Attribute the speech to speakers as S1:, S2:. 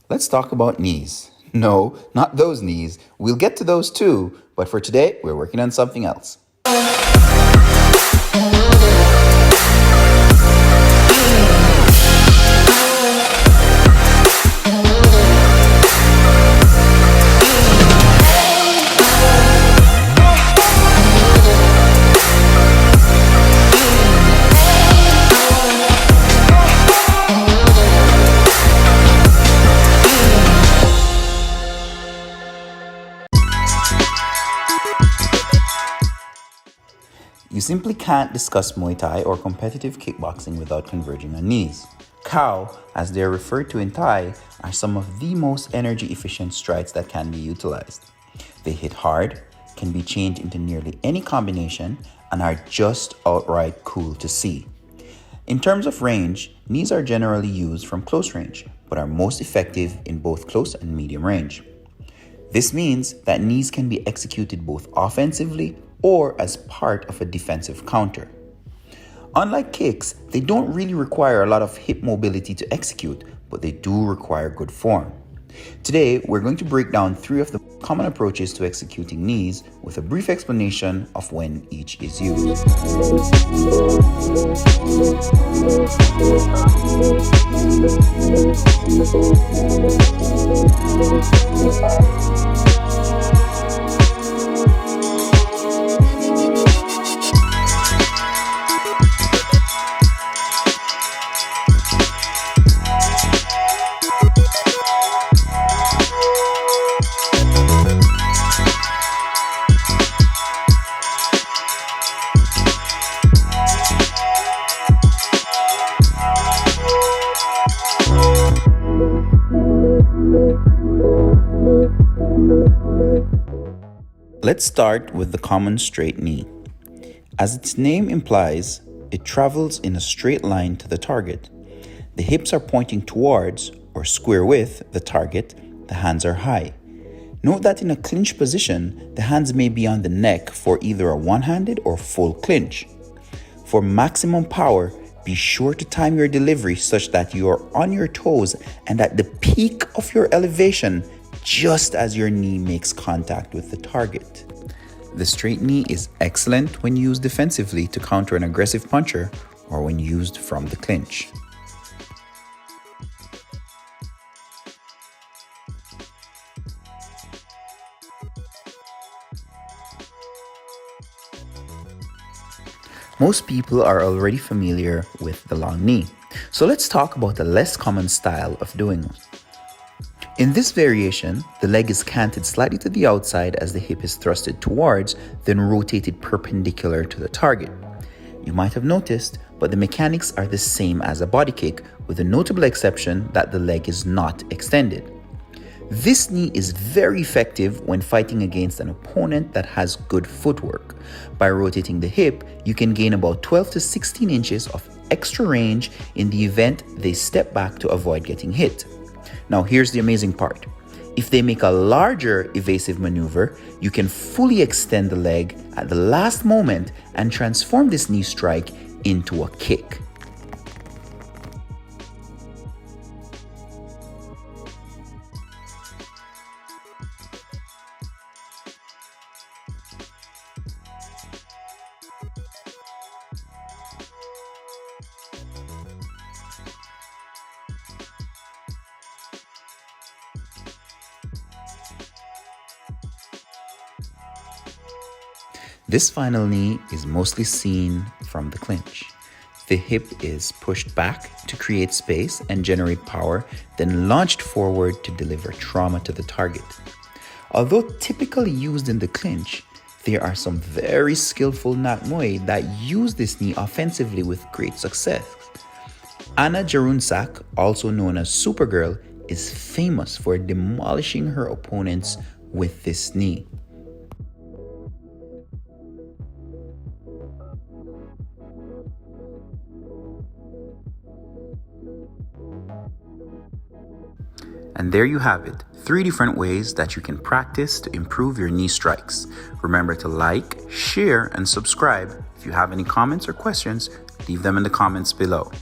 S1: Let's talk about knees. No, not those knees. We'll get to those too, but for today, we're working on something else. You simply can't discuss Muay Thai or competitive kickboxing without converging on knees. Cow, as they are referred to in Thai, are some of the most energy efficient strikes that can be utilized. They hit hard, can be changed into nearly any combination, and are just outright cool to see. In terms of range, knees are generally used from close range, but are most effective in both close and medium range. This means that knees can be executed both offensively or as part of a defensive counter. Unlike kicks, they don't really require a lot of hip mobility to execute, but they do require good form. Today, we're going to break down 3 of the common approaches to executing knees with a brief explanation of when each is used. Let's start with the common straight knee. As its name implies, it travels in a straight line to the target. The hips are pointing towards, or square with, the target. The hands are high. Note that in a clinch position, the hands may be on the neck for either a one-handed or full clinch. For maximum power, be sure to time your delivery such that you are on your toes and at the peak of your elevation just as your knee makes contact with the target. The straight knee is excellent when used defensively to counter an aggressive puncher or when used from the clinch. Most people are already familiar with the long knee, so let's talk about a less common style of doing it. In this variation, the leg is canted slightly to the outside as the hip is thrusted towards, then rotated perpendicular to the target. You might have noticed, but the mechanics are the same as a body kick, with the notable exception that the leg is not extended. This knee is very effective when fighting against an opponent that has good footwork. By rotating the hip, you can gain about 12 to 16 inches of extra range in the event they step back to avoid getting hit. Now here's the amazing part. If they make a larger evasive maneuver, you can fully extend the leg at the last moment and transform this knee strike into a kick. This final knee is mostly seen from the clinch. The hip is pushed back to create space and generate power, then launched forward to deliver trauma to the target. Although typically used in the clinch, there are some very skillful Nak Muay that use this knee offensively with great success. Anna Jarunsak, also known as Supergirl, is famous for demolishing her opponents with this knee. And there you have it, 3 different ways that you can practice to improve your knee strikes. Remember to like, share, and subscribe. If you have any comments or questions, leave them in the comments below.